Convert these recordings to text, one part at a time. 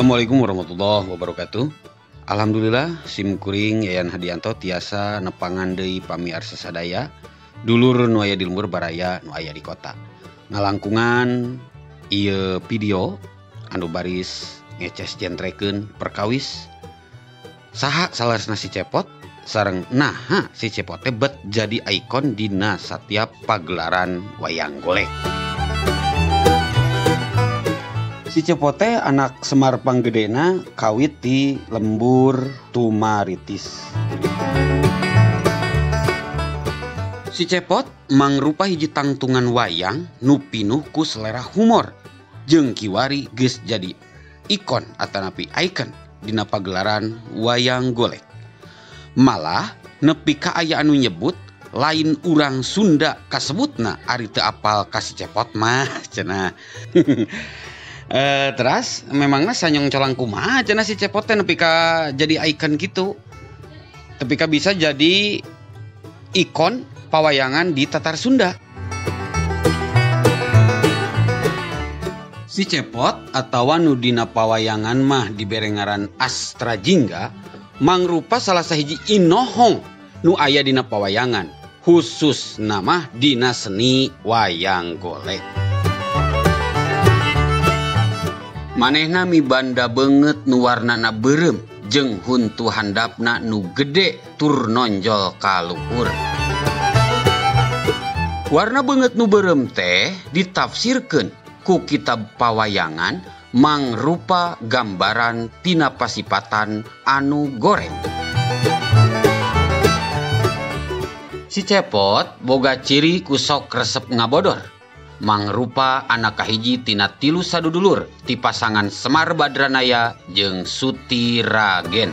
Assalamualaikum warahmatullahi wabarakatuh. Alhamdulillah simkuring Yayan Hadianto tiasa nepangan deui pamiarsa sadaya dulur nu aya di lembur baraya nu aya di kota. Ngalangkungan ieu video anu baris ngeces jentrekeun perkawis saha salaresna si Cepot sareng naha si Cepot teh bet jadi ikon dina satiap pagelaran wayang golek. Si Cepot teh anak Semar Panggedena kawit di lembur Tumaritis. Si Cepot mangrupa hiji tangtungan wayang nu pinuh ku selera humor jeung kiwari geus jadi ikon atanapi icon dina pagelaran wayang golek. Malah nepi ka aya anu nyebut lain urang Sunda kasebutna ari teu apal ka si Cepot mah cenah. Teras memangna sanyong colang kumaha cenah si Cepot teh nepi ka jadi ikon gitu. Tepi ka bisa jadi ikon pawayangan di Tatar Sunda. Si Cepot atawa nu dina pawayangan mah dibere ngaran Astra Jingga mangrupa salah sahiji inohong nu aya dina pawayangan, khusus nama dina seni wayang golek. Manehna mibanda beungeut nu warnana beureum jeung huntu handapna nu gede tur nonjol ka luhur. Warna beungeut nu beureum teh ditafsirkeun ku kitab pawayangan mangrupa gambaran tina pasipatan anu goreng. Si Cepot boga ciri kusok resep ngabodor. Mangrupa anak kahiji tina 3 sadudulur ti pasangan Semar Badranaya jeung Suti Ragen.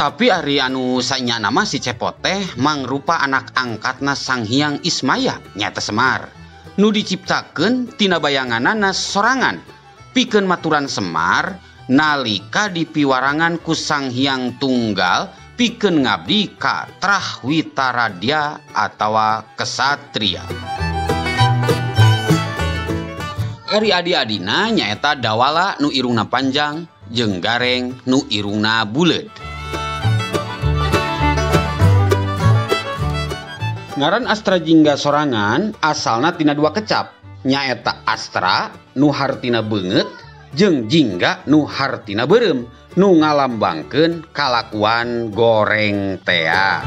Tapi ari anu saenyana mah si Cepot teh mangrupa anak angkatna Sang Hyang Ismaya nyata Semar nu diciptakeun tina bayanganana sorangan pikeun maturan Semar nalika dipiwarangan ku Sang Hyang Tunggal pikeun ngabdi ka Trahwitaradya atawa kesatria. Ari adi-adina nyaeta Dawala nu irungna panjang jeung Gareng nu irungna buleud. Ngaran Astra Jingga sorangan asalna tina 2 kecap, nyaeta Astra nu hartina beungeut jeung Jingga nu hartina beureum nu ngalambangkeun kalakuan goreng tea.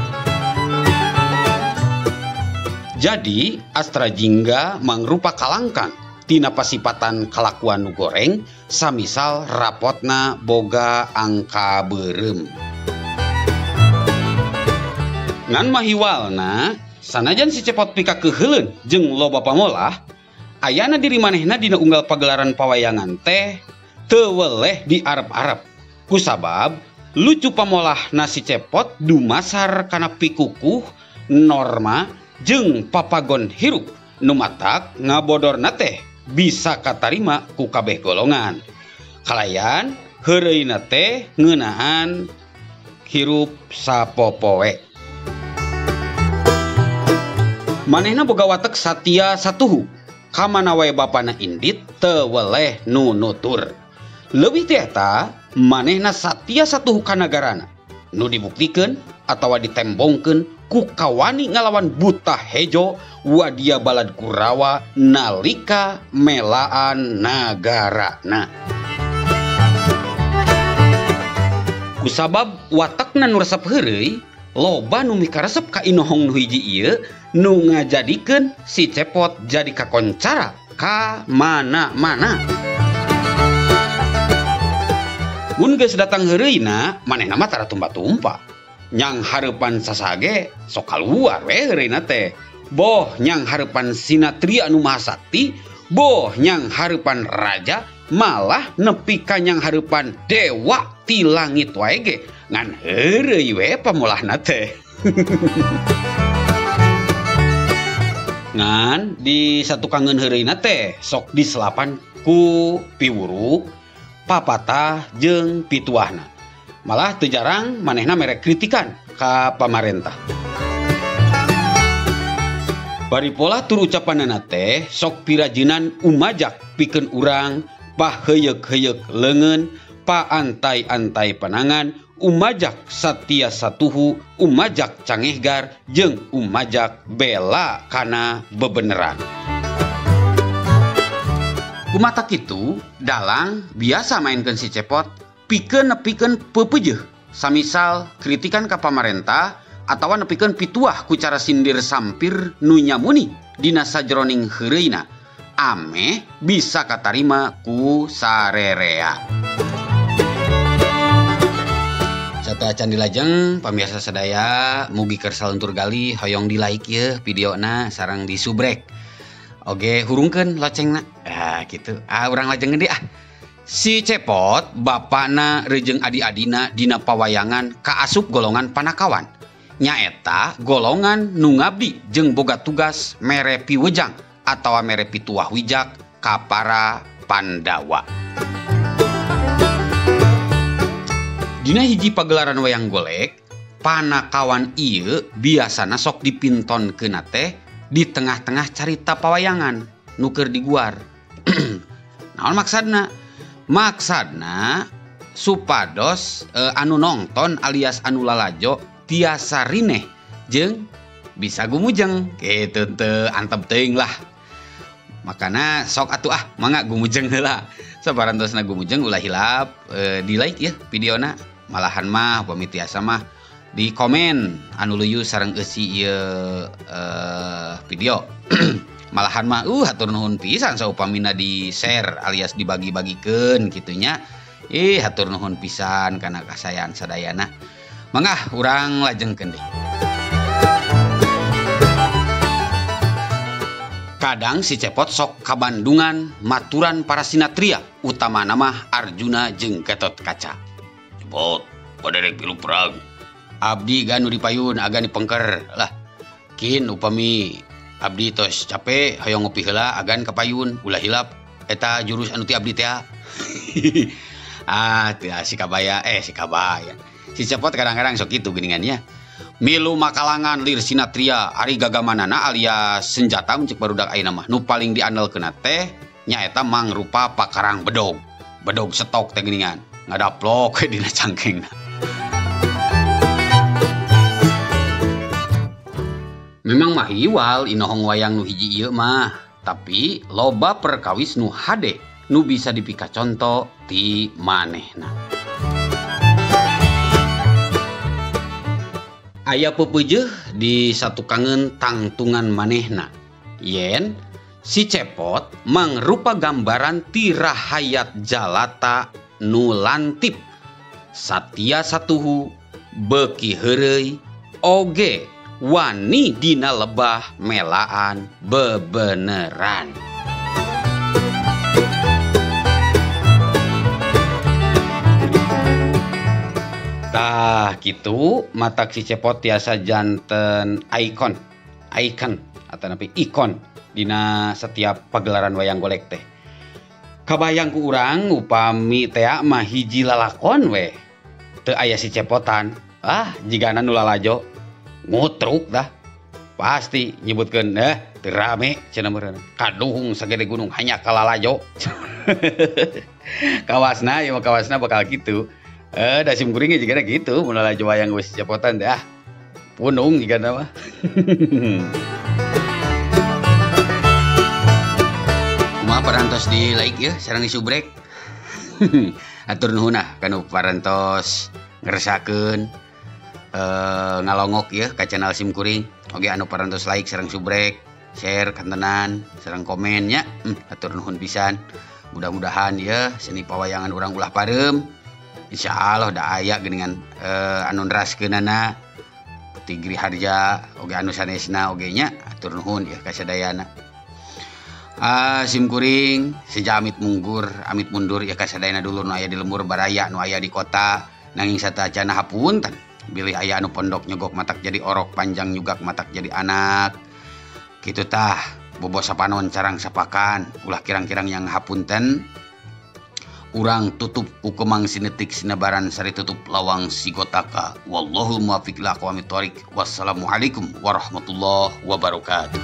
Jadi Astra Jingga mangrupa kalangkang tina pasipatan kalakuan nu goreng samisal rapotna boga angka beureum. Ngan mahiwalna sanajan si Cepot pika keheuleun jeung loba pamolah ayana diri manehna dina unggal pagelaran pawayangan teh teu weleh diarep-arep. Kusabab lucu pamolah nasi Cepot dumasar kana pikukuh norma jeung papagon hirup nu matak ngabodorna teh bisa katarima ku kabeh golongan. Kalayan heureuyna teh ngeunaan hirup sapopoe. Manehna boga watek satia satuhu, kamana wae bapana indit teu weleh nu nutur. Leuwih teh eta manehna satia satuhu ka nagarana nu dibuktikeun atawa ditembongkeun ku kawani ngalawan buta hejo wadia balad Kurawa nalika melaan nagarana. Kusabab watakna nu resep heureuy loba nu mikaresep ka inohong nu hiji ieu nu ngajadikeun si Cepot jadi kakoncara ka mana-mana. Mun geus datang heureuyna manehna mah tara tumpa-tumpa. Nyang hareupan sasage sok kaluar we heureuyna teh. Boh nyang hareupan sinatria anu maha sakti, boh nyang hareupan raja, malah nepi ka nyang hareupan dewa ti langit wae ge. Ngan heureuy we pamolahna teh. Ngan di satukangeun heureuyna teh sok diselapan ku piwuruk, papatah jeung pituahna. Malah teu jarang manehna mere kritikan ka pamarentah. Bari pola tur ucapanana teh sok pirajinan umajak pikeun urang paheyeuk-heyeuk leungeun paantai-antai panangan umajak satia satuhu umajak cangehgar jeung umajak bela kana bebeneran. Kumaha kitu dalang biasa mainkeun si Cepot pikeun nepikeun pepeujeuh samisal kritikan ka pamarentah atawa nepikeun pituah ku cara sindir sampir nu nyamuni dina sajroning heureuyna ameh bisa katarima ku sarerea. Sata can dilajeng pamirsa sadaya mugi keur saluntur gali hoyong di like ye videona sareng di subrek. Oge hurungkeun locengna. Gitu. Urang lajeng gede Si Cepot bapana reujeng adi-adina dina pawayangan kaasup golongan panakawan. Nyaeta golongan nu ngabdi jeung boga tugas mere piwejang atawa mere pituah wijak ka para Pandawa. Dina hiji pagelaran wayang golek, panakawan ieu biasana sok dipintonkeun teh di tengah-tengah carita pawayangan nu keur diguar. Naon maksudna? Maksudna supados anu nongton alias anu lalajo tiasa rineh jeung bisa gumujeng kitu teu antep teuing lah. Makana sok atuh mangga gumujeng heula. Sabarantosna gumujeng ulah hilap di like ya videona. Malahan mah upami tiasa mah di komen anu luyu sareng eusi ieu video. Malahan mah hatur nuhun pisan saupamina di share alias dibagi-bagikeun kitunya. Hatur nuhun pisan kana kasayaan sadayana. Mangga urang lajengkeun deui. Kadang si Cepot sok kabandungan maturan para sinatria utamana mah Arjuna jeung Gatotkaca. Cepot, paderek pilu perang. Abdi ganu dipayun aga dipengker lah. Kin upami abdi tos capek hoyong ngopi heula agan kapayun ulah hilap eta jurus anu ti abdi teh. Si kabaya. Si Cepot kadang-kadang sok kitu geuningannya. Milu makalangan lir sinatria ari gagamanana alias senjata mencek barudak ayeuna mah nu paling diandelkeun teh nyaeta mangrupa pakarang bedog. Bedog stok teh geuningan. Ngadaplok dina cangkengna. Memang mah hiwal inohong wayang nu hiji ieu mah, tapi loba perkawis nu hade nu bisa dipika conto ti manehna. Aya pepeujeuh di satukangeun tangtungan manehna. Yen si Cepot mangrupa gambaran ti rahayat jalata nu lantip. Satia satuhu beuki heureuy oge wani dina lebah melaan bebeneran. Tah gitu matak si Cepot tiasa janten ikon atau napi ikon dina setiap pagelaran wayang golek teh. Kabayang ku urang upami teh mah hiji lalakon we teu aya si Cepotan jigana nu lalajo ngutruk dah pasti nyebutkeun teu rame cenah meureun kaduhung sagede gunung hanya kalalajo. Kawasna bakal gitu. Da sim kuring juga gitu mun lalajo wayang geus Cepotan teh punung jigana mah. Kumaha parantos di like ya sareng di subrek. Atur nuhun kanu parantos ngresakeun ngalongok ya ka channel sim kuring. Oge anu parantos like sareng subrek, share kantenan sareng komen nya. Atur nuhun pisan. Mudah-mudahan ya seni pawayangan urang ulah pareum. Insyaallah da aya geuningan anu nraskeunana peti Giri Harja oge anu sanesna oge nya atur nuhun ya ka sadayana. Sim kuring seja amit mundur ya ka sadayana dulur nu aya di lembur baraya nu aya di kota nanging satacana hapunten bilih aya anu pondok nyogok matak jadi orok panjang nyugak matak jadi anak kitu tah bobo sapanon carang sapakan ulah kirang-kirang yang hapunten. Urang tutup ukemang sinetik sinebaran sari tutup lawang sigotaka. Wallahul muwaffiq ila aqwamit thoriq. Wassalamualaikum warahmatullahi wabarakatuh.